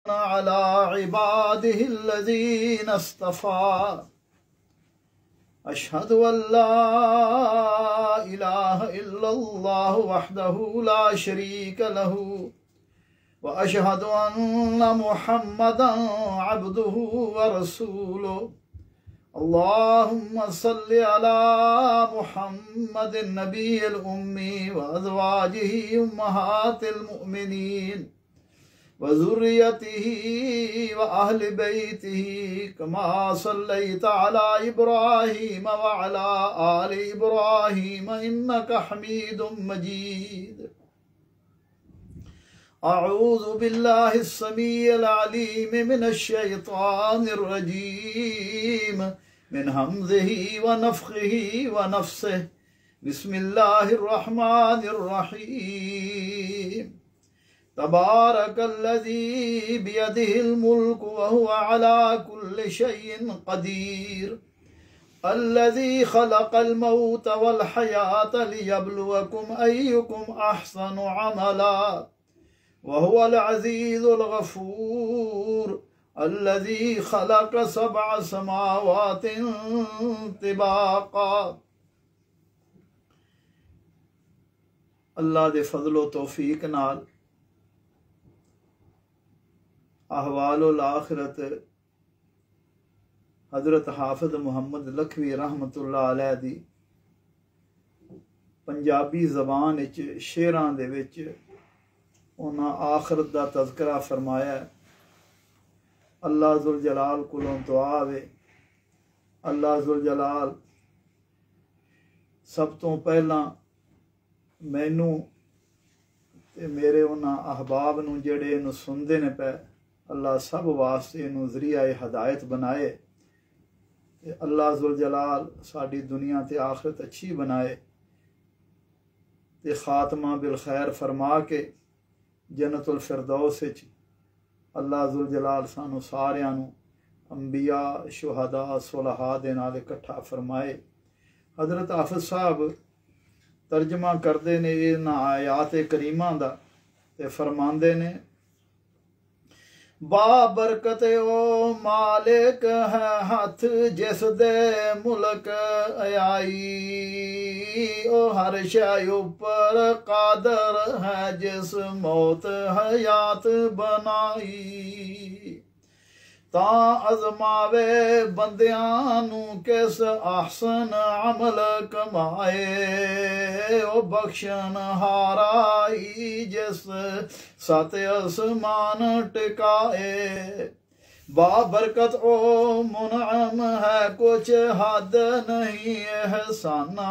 अला इबादिहिल्लज़ीना इस्तफ़ा अशहदु अल्ला इलाहा इल्लल्लाह वहदहु ला शरीका लहु व अशहदु अन्ना मुहम्मदन अब्दुहु व रसूलुहु। अल्लाहुम्मा सल्लि अला मुहम्मदिन नबिय्यिल उम्मी व अज़वाजिही उम्महातिल मुमिनीन व ज़ुर्रिय्यतिही व अहलि बैतिही कमा सल्लैता अला इब्राहीम व अला आलि इब्राहीम इन्नका हमीदुम मजीद। अऊज़ु बिल्लाहि अस्समीइल अलीम मिनश शैतानिर रजीम मिन हम्ज़िही व नफ़्ख़िही व नफ़्सिही। बिस्मिल्लाहिर रहमानिर रहीम। तबारकल्लज़ी बियदिहिल मुल्कु व हुवा अला कुल्लि शैइन क़दीर। अल्लज़ी ख़लक़ल मौत वल हयात लियब्लुवकुम अय्युकुम अहसनु अमला व हुवल अज़ीज़ुल गफ़ूर। अल्लज़ी ख़लक़ सबअ समावातिन तिबाक़ा। अल्लाह दे फज़लो तौफ़ीक नाल अहवालुल आखिरत हज़रत हाफ़िज़ मुहम्मद लखवी रहमतुल्लाह अलैह दी पंजाबी ज़बान विच शेरां दे विच उन्हां आखिरत दा तज़किरा फरमाया। अल्लाह ज़ुल जलाल कोलों दुआ वे, अल्लाह ज़ुल जलाल सब तो पहला मैनू ते मेरे उन्हां अहबाब नूं जेड़े इनू सुनदे ने पे, अल्लाह सब वास्ते इनू ज़रिया हदायत बनाए ते अल्लाह ज़ुल जलाल साडी दुनिया ते आखिरत अच्छी बनाए ते खात्मा बिल खैर फरमा के जन्नतुल फिरदौस विच अल्लाह ज़ुल जलाल सानू सारियां नू अंबिया शुहदा सुलहा दे नाल इकट्ठा फरमाए। हज़रत हाफ़िज़ साहब तर्जमा करते ने इन्हां आयात करीमां दा ते फरमांदे ने, बाबरकत ओ मालिक है हथ जिस दे मुल्क आई, ओ हर शय उपर कादर है जिस मौत हयात बनाई। तां अज़मावे बंदियां नू किस ahsan अमल कमाए, ओ बख्शन हाराई जिस सत आसमान टिकाए। बाबरकत ओ मुनअम है कुछ हद नहीं एहसाना,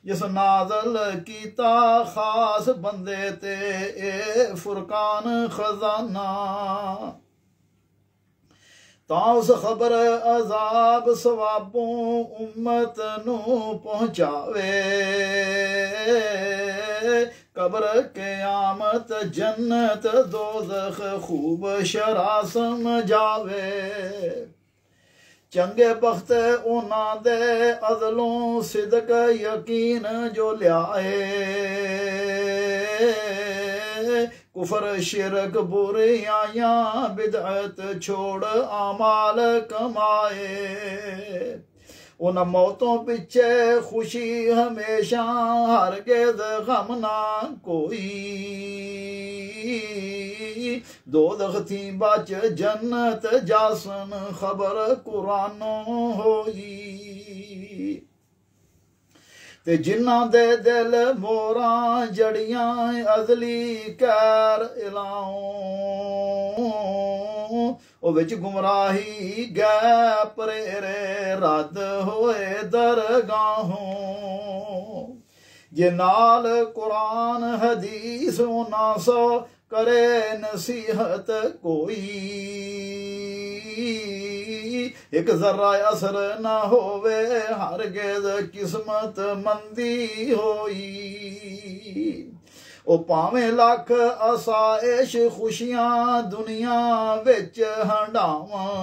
जिस नाज़ल कीता खास बंदे ते ए फुरकान खजाना। तां उस खबर अजाब सवाबों उम्मत नू पहुँचावे, कब्र क़यामत जन्नत दोज़ख खूब शरा समझावे। चंगे बख्त उन्हां दे अदलों सिदक यकीन जो लियाए, कुफर शिरक बुराइयां बिदअत छोड़ आमाल कमाए। उन मौतों पिछे खुशी हमेशा हरगिज़ गम ना कोई, दोज़ख थी बच जन्नत जासन खबर कुरानों होई। ते जिन्ना दे दिल मोरां जड़ियां अजली कैर इलाओं, ओ विच गुमराही गै परेरे रद होए दरगाहों। जे नाल कुरान हदीस ना सो करे नसीहत कोई, एक जरा असर न होवे हरगिज़ किस्मत मंदी होई। ओ भावें लख आसाइश खुशियां दुनिया विच हंडावां,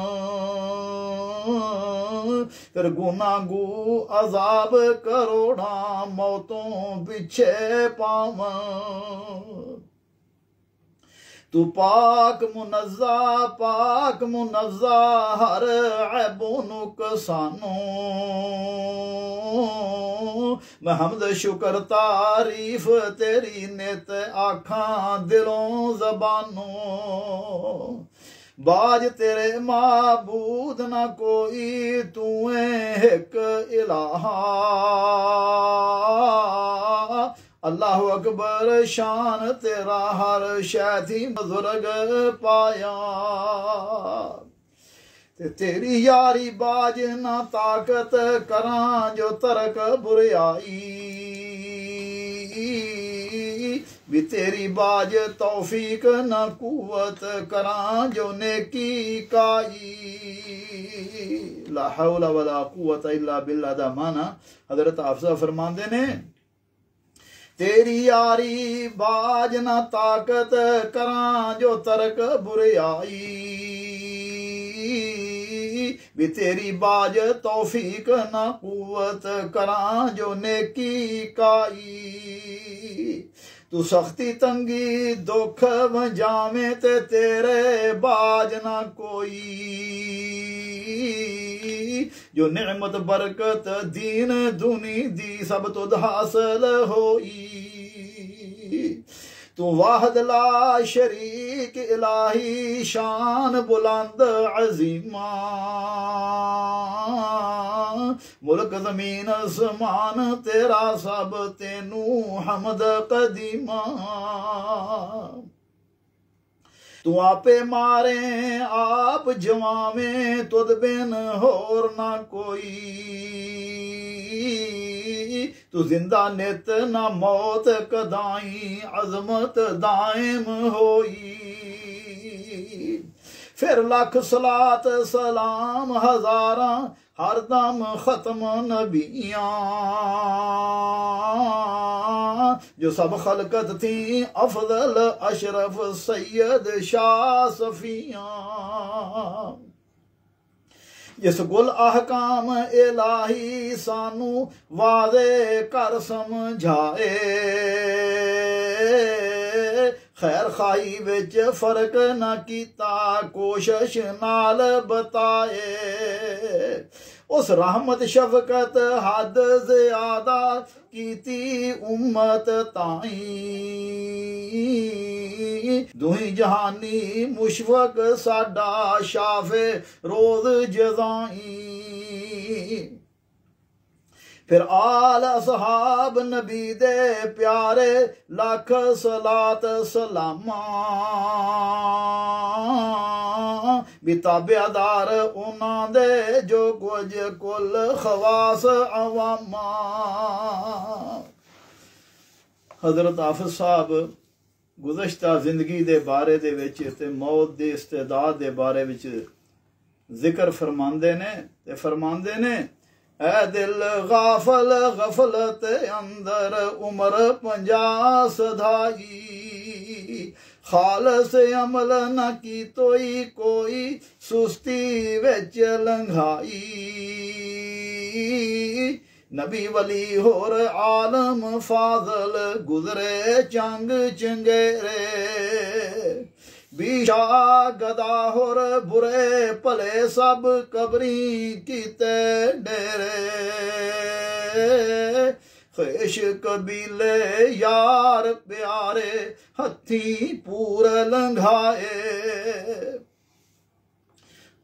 फिर गुनागू अजाब करोड़ा मौतों पिछे पावां। तू पाक मुनज़्ज़ा हर ऐबो नुक़सानो। मैं हम्द शुक्र तारीफ तेरी नित आखां दिलों ज़बानों। बाज तेरे माबूद ना कोई तू एक इलाहा। अल्लाहु अकबर शान तेरा हर शै थी बुजुर्ग पाया। ते तेरी यारी बाज ना ताकत करां जो तरक बुराई। भी तेरी बाज तौफीक न कुवत करां जो नेकी काई। ला हौला वला कुवत इल्ला बिल्लाह दा माना हजरत हाफसा फरमांदे ने तेरी यारी बाज न ताकत करां जो तरक बुराई। भी तेरी बाज तौफीक न कुवत करां जो नेकी काई। तू सख्ती तंगी दुख वजावे ते तेरे बाज ना कोई। जो निअमत बरकत दीन दुनी दी सब तुद हासिल होई। तू वाहद ला शरीक इलाही शान बुलंद अजीमा। मुल्क ज़मीन आसमान तेरा सब तेनू हमद कदीमा। तू आपे मारे आप जवावे तुद बिन होर ना कोई। तू जिंदा नित ना मौत कदाई अजमत दायम होई। फिर लख सलात सलाम हजारा हर दम खत्म नबियां। जो सब खलकत थी अफजल अशरफ सैयद शाह सफिया। जिस गुल अहकाम इलाही सानू वादे कर समझाए। खैर खाई विच फर्क न कीता कोशिश नाल बताए। उस रहमत शफकत हद ज़्यादा कीती उम्मत ताई। दुही जहानी मुशफक साडा शाफे रोज जज़ाई। फिर आल असहाब नबी दे प्यारे लख सलात सलामा। बिताबेदार उन्हां दे जो कुछ कुल खवास अवामा। हजरत हाफिज साहब गुज़श्ता जिंदगी दे बारे दे विच ते मौत दे इस्तेदाद दे बारे विच जिक्र फरमांदे ने ते फरमांदे ने ऐ दिल गाफल गफलत अंदर उम्र 50 सधाई। खालस अमल न की तोई कोई सुस्ती विच लंघाई। नबी वली होर आलम फाजल गुजरे चंग चंगेरे। बीशा गदा होर बुरे भले सब कबरी कीते डेरे। ख्वेश कबीले यार प्यारे हथी पूर लंघाए।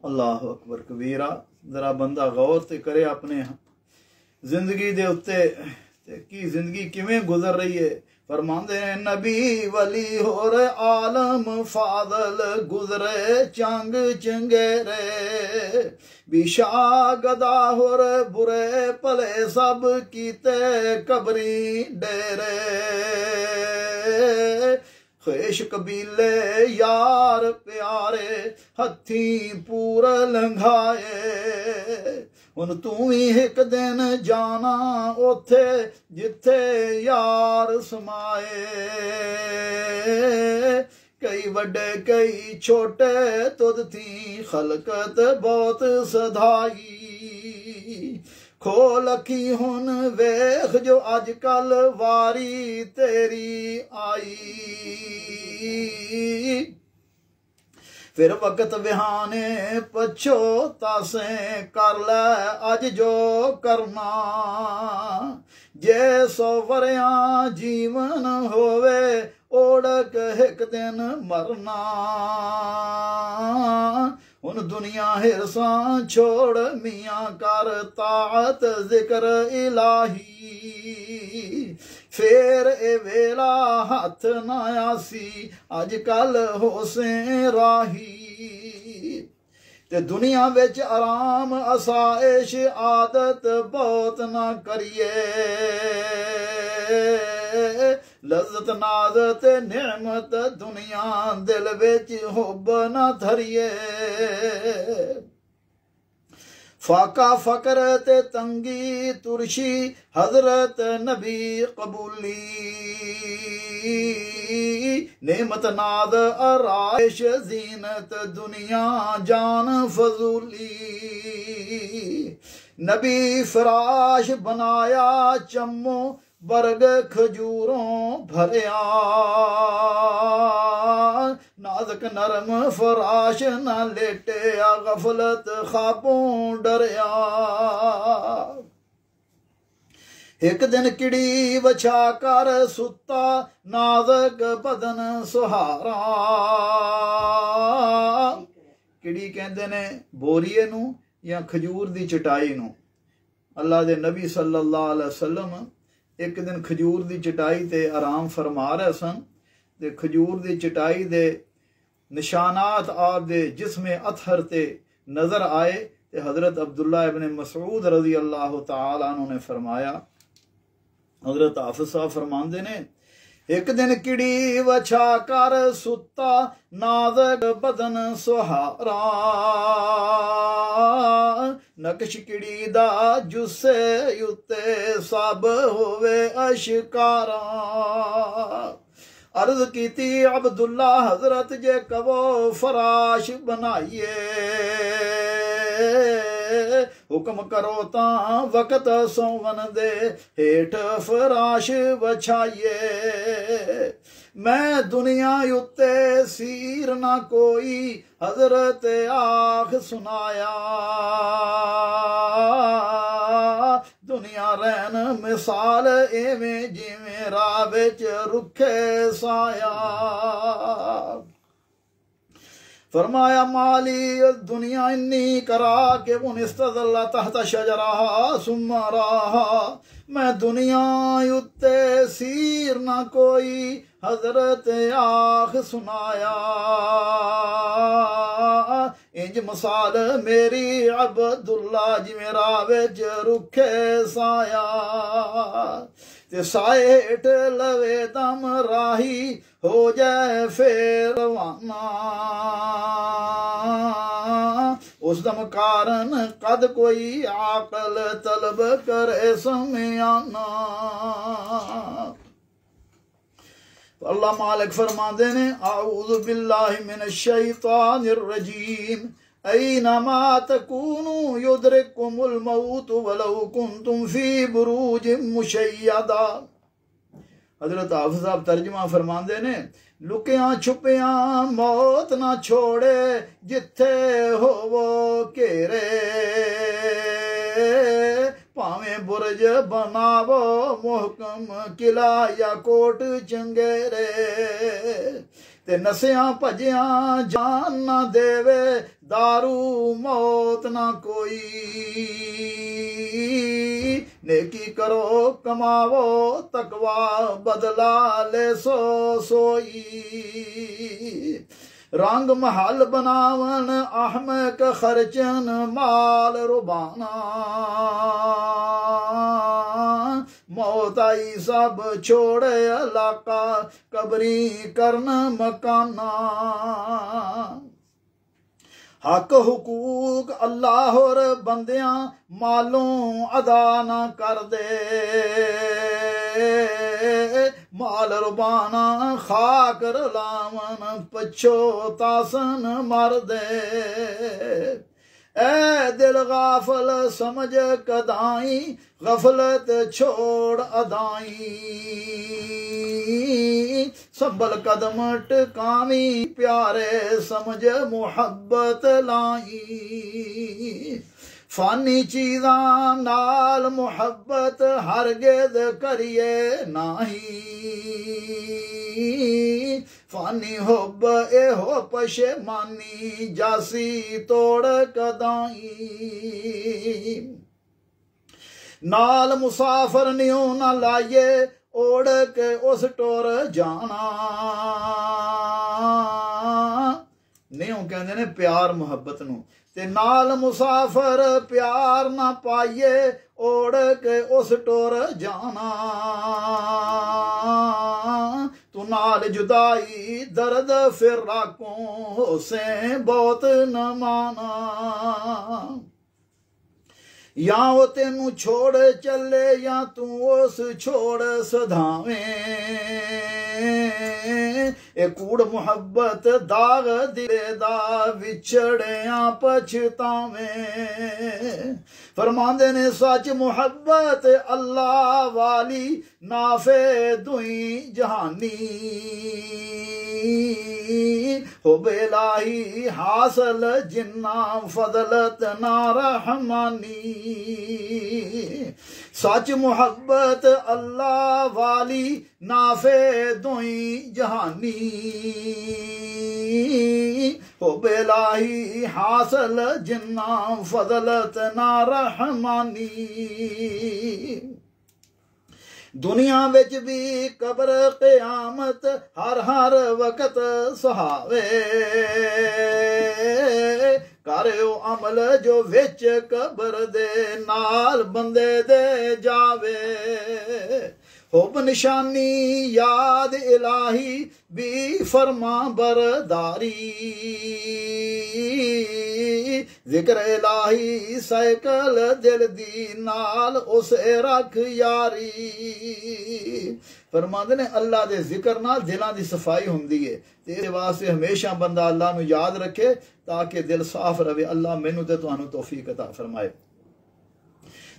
अल्लाह अकबर कबीरा। जरा बंदा गौर ते करे अपने जिंदगी दे उत्ते की जिंदगी किवें गुजर रही है। फरमांदे ने नबी वली होर आलम फादल गुजरे चंग चंगेरे। बिशा गदा होर बुरे भले सब कीते कबरी डेरे। ख्वेश कबीले यार प्यारे हथी पूर लंघाए। हुन तू ही एक दिन जाना उथे जिथे यार समाए। कई वड्डे कई छोटे तुद थी खलकत बहुत सधाई। खोल अखी हुन वेख जो अजकल वारी तेरी आई। फिर वक्त बिहाने पछोतासे कर लै अज जो करना। जे 100 वरियां जीवन होवे ओढ़क एक दिन मरना। हुन दुनिया हिरसां छोड़ मियाँ कर ताअत जिक्र इलाही। फेर ए वेला हथ ना आसी अजकल होसे राही। ते दुनिया विच आराम असाइश आदत बहुत ना करिए। लज़्ज़त नाज़ ते निअमत दुनिया दिल विच हुब ना धरिए। फाका फकर ते तंगी तुरशी हजरत नबी कबूली। नेमत नाद आराइश जीनत दुनिया जान फजूली। नबी फराश बनाया चम्मो बर्ग खजूरों भरिया। नाजक नरम फराश न लेटिया गफलत ख्वाबों डरिया। एक दिन किड़ी बछा कर सुता नाजक बदन सुहारा। किड़ी कहते ने बोरीए नू या खजूर दी चटाई नू। अल्लाह दे नबी सल्लल्लाहु अलैहि वसल्लम एक दिन खजूर दी चटाई ते आराम फरमा रहे सन। ते खजूर दी चटाई दे निशानात आप दे जिस्मे अथर ते नजर आए। ते हजरत अब्दुल्ला इब्न मसऊद रजी अल्लाह तआला अन्हु ने फरमाया, हजरत हाफिज साहब फरमांदे ने, एक दिन किड़ी वछा कर सुता नाज़क बदन सुहारा। नक्श किड़ी दा जुस्से उत्ते सब होवे अशकारा। अर्ज कीती अब्दुल्ला हजरत जे कवो फराश बनाइए। हुक्म करो तां वक्त सोवन दे हेठ फराश बछाइए। मैं दुनिया उत्ते सीर ना कोई हजरत आख सुनाया। दुनिया रैन मिसाल एवें जिवें राह विच रुखे साया। फरमाया माली दुनिया इन्नी करा के मुनिस्तदल्ला तहत शजरा सुम्मा राहा। मैं दुनिया उत्ते सीर ना कोई हजरत आख सुनाया। इंज मिसाल मेरी अब्दुल्ला जिवें राह विच रुखे साया। ते साए हेठ लवे दम राही हो जाए फेर रवाना। उस दम कारण कद कोई आकल तलब करे समयाना। अल्लाह मालिक फरमाते ने आऊज़ु बिल्लाहि मिनश शैतानिर रजीम। ऐनमा तकूनु युदरिकुमुल मौत वलौ कुंतुम फी बुरूजिम मुशय्यदा। हजरत हाफिज साहब तर्जुमा फरमाते ने लुकियां छुपियां मौत ना छोड़े जिथे होवो घेरे। भावें बुरज बनावो मुहकम किला या कोट चंगेरे। ते नसियां भजियां जान ना देवे दारू मौत ना कोई। नेकी करो कमावो तकवा बदला ले सो सोई। रंग महल बनावन अहमक खर्चन माल रुबाना। मौत आई सब छोड़े इलाका कबरी करन मकाना। हक हुकूक अल्लाह और बंदियां मालों अदा ना कर दे। माल रुबाना खाक रलावन पछो तासन मर दे। ऐ दिल गाफल समझ कदाई, गफलत छोड़ अदाई। संभल कदम टकावी, प्यारे समझ मुहब्बत लाई। फानी चीज़ां नाल मुहब्बत हरगिज़ करिए नाही। फानी हुब एहो पशेमानी, जासी तोड़ कदाई। नाल मुसाफर न्यू न लाइए, ओढ़ के उस टुर जाना। न्यू कहते ने प्यार मुहब्बत नू, ते नाल मुसाफर प्यार ना पाइए, ओढ़ के उस टुर जाना। तू नाल जुदाई दर्द फिराकों से बहुत न माना। या वो तेनू छोड़ चले, या तू उस छोड़ सधावे। ए कूड़ मुहब्बत दाग दिले दा, विछड़िया पछतावे। फरमांदे ने सच मुहब्बत अल्लाह वाली, नाफे दुई जहानी। हो बेलाही हासल जिन्ना, फजलत ना रहमानी। सच मुहब्बत अल्लाह वाली, नाफे दुई जहानी। हो बेलाही हासल जिन्ना, फजलत ना रहमानी। दुनिया विच भी कब्र क़यामत, हर हर वक्त सहावे। करो अमल जो विच कब्र दे, नाल बंदे दे जावे। हुब निशानी याद इलाही, भी फरमा बरदारी। जिक्र इलाही साइकल दिल दी, नाल उसे रख यारी। फरमांदे ने अल्लाह दे जिक्र नाल दिलां दी सफाई हुंदी है। ते इस वास्ते हमेशा बंदा अल्लाह नू याद रखे, ताकि दिल साफ रहे। अल्लाह मैनू ते तुहानू तौफीक अता फरमाए।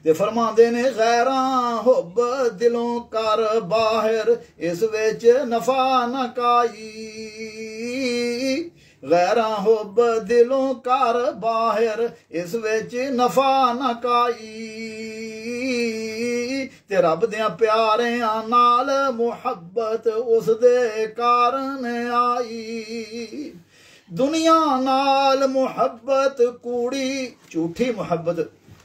ते फरमांदे ने गैरां हुब दिलों कर बाहर, इस विच नफा न काई। गैरां हुब दिलों कर बाहर, इस विच नफा न काई। ते रब दियां प्यारियां नाल मुहब्बत उस दे कारण आई। दुनिया नाल मुहब्बत कूड़ी, झूठी मुहब्बत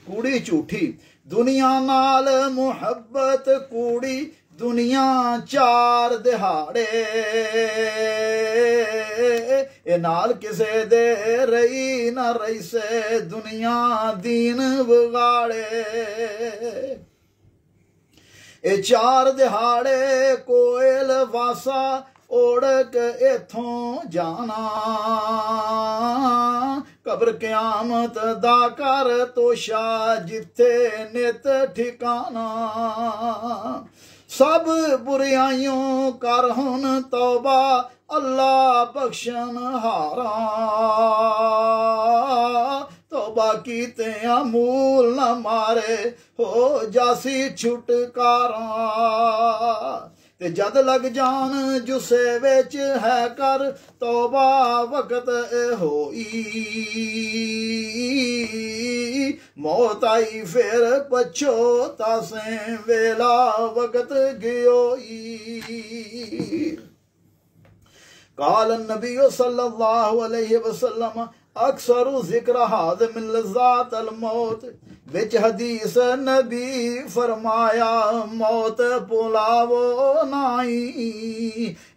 कूड़ी झूठी। दुनिया नाल मुहब्बत कूड़ी, दुनिया चार दिहाड़े। ए नाल किसे दे रही ना रही से, दुनिया दीन बिगाड़े। ए चार दिहाड़े कोयल वासा, ओढ़क इथों जाना। कब्र क़यामत दा कर तोशा, जिथे नित ठिकाना। सब बुराइयों कर हुन तौबा, अल्लाह बख्शन हारा। तौबा कीते मूल न मारे, हो जासी छुटकारा। ते जद लग जान जुसे विच है कर, तौबा वक्त होई। मौत आई फिर पछोता से, वेला वक्त गयोई। काल नबी सल्लल्लाहु अलैहि वसल्लम, अक्सर जिक्र हाद मिन लज़्ज़ात अल मौत। विच हदीस नबी फरमाया, मौत पुलावो नाई।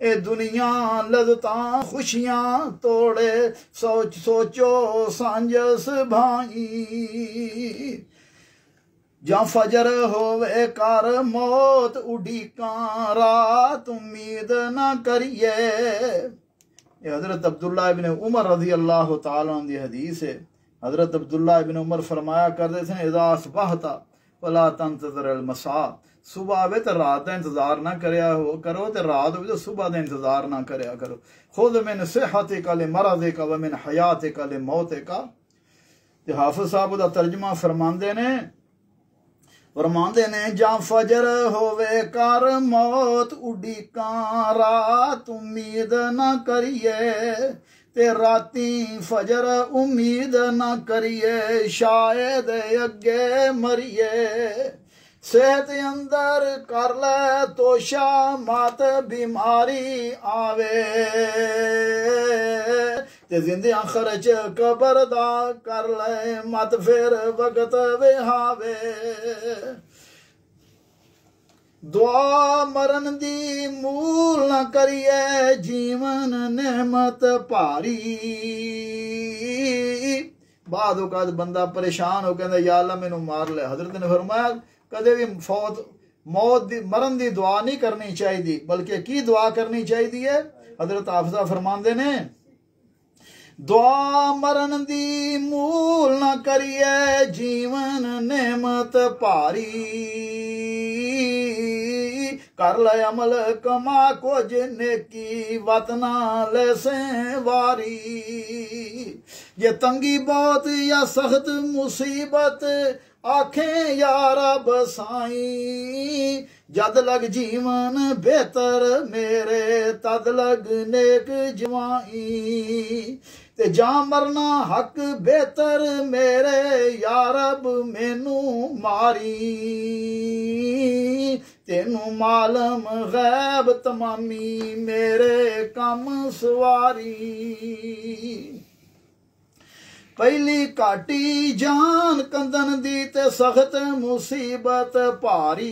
ए दुनिया लज़्ज़तां खुशियां तोड़े, सोचो सांझ भाई। जा फजर होवे कर मौत उड़ीकां, रात उम्मीद ना करिए। हजरत अब्दुल्ला इब्न उमर रज़ी अल्लाह तआला अन्हु दी हदीस है। हजरत अब्दुल्ला इब्न उमर फरमाया करते थे, इज़ा अस्बहता फला तंतज़िर अल मसा। सुबह आवे तो रात का इंतजार ना करो, तो रात हो तो सुबह का इंतजार ना करया करो। खुद मिन सेहतिका लिमरदिका व मिन हयातिका लिमौतिका। ਤੇ ਹਾਫਿਜ਼ ਸਾਹਿਬ ਦਾ ਤਰਜਮਾ ਫਰਮਾਉਂਦੇ ਨੇ ਜਾਂ ਫਜਰ ਹੋਵੇ ਕਰ ਮੌਤ ਉਡੀਕਾਂ ਰਾਤ ਉਮੀਦ ਨਾ ਕਰੀਏ ਤੇ ਰਾਤੀ ਫਜਰ ਉਮੀਦ ਨਾ ਕਰੀਏ ਸ਼ਾਇਦ ਅੱਗੇ ਮਰੀਏ सेहत अंदर कर ले तोशा मत बीमारी आवे ते जिंदियां खर्च कबर दा कर ले मत फिर वक्त विहावे दुआ मरन दी मूल न करिए जीवन नेमत भारी बाद औकात बंदा परेशान हो कहंदा या अल्लाह मैनू मार ले हजरत ने फरमाया कदे भी मौत दी मरण दी दुआ नहीं करनी चाहिए बल्कि की दुआ करनी चाहिए हजरत हाफिज़ फरमांदे ने दुआ मरण दी मूल ना करिए जीवन नेमत भारी कर ले अमल कमा कुछ नेकी वतना ले से वारी ये तंगी बहुत या सख्त मुसीबत आखें या रब साईं जद लग जीवन बेहतर मेरे तद लग नेक जवाई ते जा मरना हक बेहतर मेरे या रब मैनू मारी तेनू मालम गैब तमामी मेरे कम सवारी पहली घाटी जान कंदन दी ते सख्त मुसीबत भारी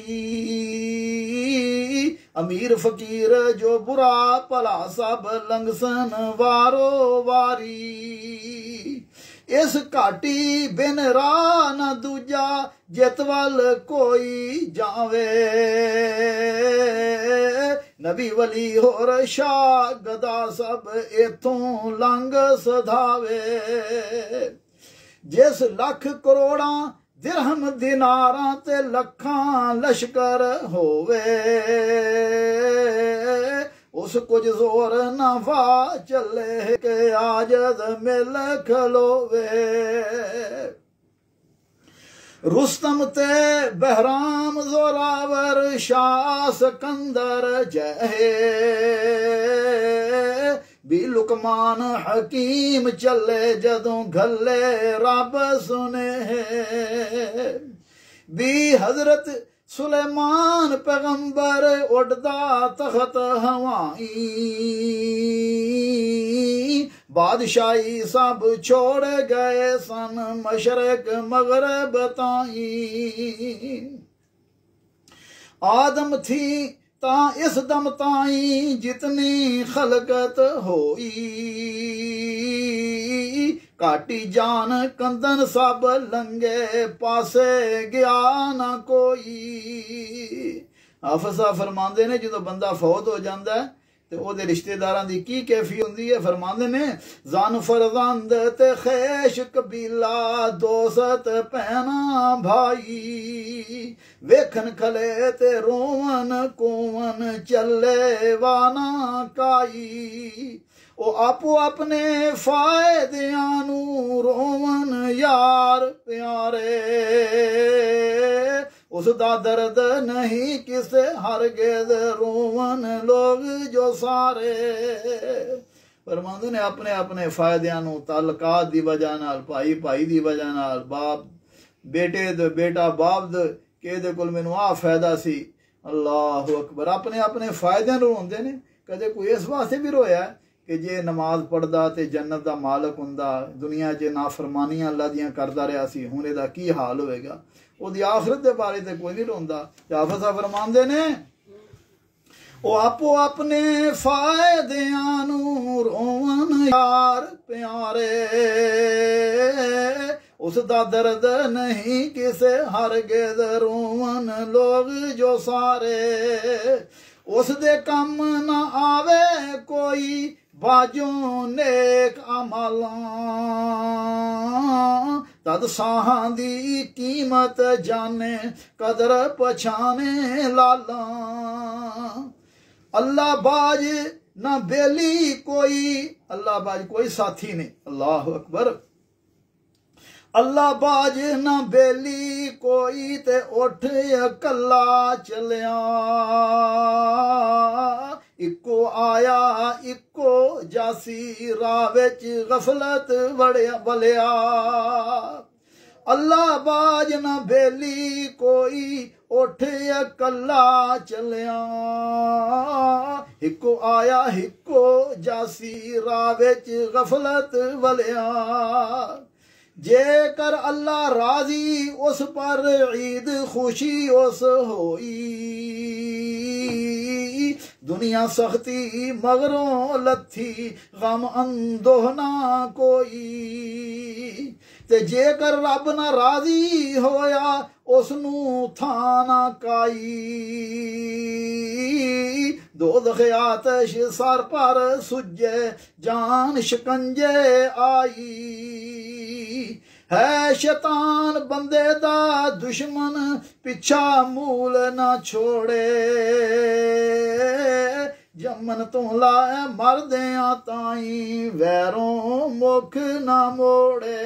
अमीर फकीर जो बुरा भला सब लंघसन वारो वारी इस घाटी बिन राह न दूजा जित वल कोई जावे नबी वली होर शाह गदा सब इथों लंघ सधावे जिस लख करोड़ा दिरहम दिनारां ते लखां लश्कर होवे उस कुछ जोर ना वा चले के आजद मिल खलोवे रुस्तम ते बहराम जोरावर शाह सिकंदर जहे भी लुकमान हकीम चले जदों गले रब सुने भी हजरत सुलेमान पैगंबर उड़दा तख्त हवाई बादशाही सब छोड़ गए सन मशरक मगरब ताई आदम थी ता इस दम ताई जितनी खलकत होई काटी जान कंदन सब लंगे पासे गया ना कोई हाफिज़ फरमांदे ने जो बंदा फौत हो जाता है ते ओदे रिश्तेदारां दी की कैफी हुंदी है फरमांदे ने जान फरजंद ते खैश कबीला दोस्त भैना भाई वेखन खले ते रोवन कोवन चले वाना काई ओ आपो अपने फायदियां नू रोवन यार प्यारे उसदा दर्द नहीं किसे हरगिज़ रोवन लोग जो सारे फरमांदे ने अपने अपने फायदियां नू ताल्लुकात दी वजह नाल भाई भाई दी वजह नाल बाप बेटे दे बेटा बाप दे के दे कोल मैनू आ फायदा सी अल्लाह अकबर अपने अपने फायदियां नू रोंदे ने कदे कोई इस वास्ते भी रोया कि जे नमाज पढ़दा ते जन्नत दा मालक हुंदा दुनिया च नाफरमानियां अल्लाह दियां करदा रहा सी हुण इहदा की हाल होएगा ओदी आखिरत दे बारे ते कोई नहीं रोंदा हाफिज़ फरमांदे ने ओ आपो अपने फायदियां नू रोवन यार प्यारे उसदा दर्द नहीं किसे हरगिज़ रोवन लोग जो सारे उस दे कम ना आवे कोई बाजों नेक अमलां तद साहां दी कीमत जाने कदर पछाने लाला अल्लाह बाज ना बेली कोई अल्लाह बाज कोई साथी नहीं अल्लाह अकबर अल्लाह बाज ना बेली कोई ते उठ कला चलिया इको आया इको जासी राह विच गफलत वलिया अल्लाह बाज ना बेली कोई उठ कला चलिया हिको आया हिको जासी राह विच गफलत वलिया जेकर अल्लाह राजी उस पर ईद खुशी उस होई दुनिया सख्ती मगरों लथी गम अंदोह ना कोई ते जेकर रब ना राजी होया उसनू थाना काई दोज़ख आतश सर पर सुजे जान शिकंजे आई है शैतान बंदे दा दुश्मन पिछा मूल ना छोड़े जमन तो लाए मरदे ताई वैरों मुख ना मोड़े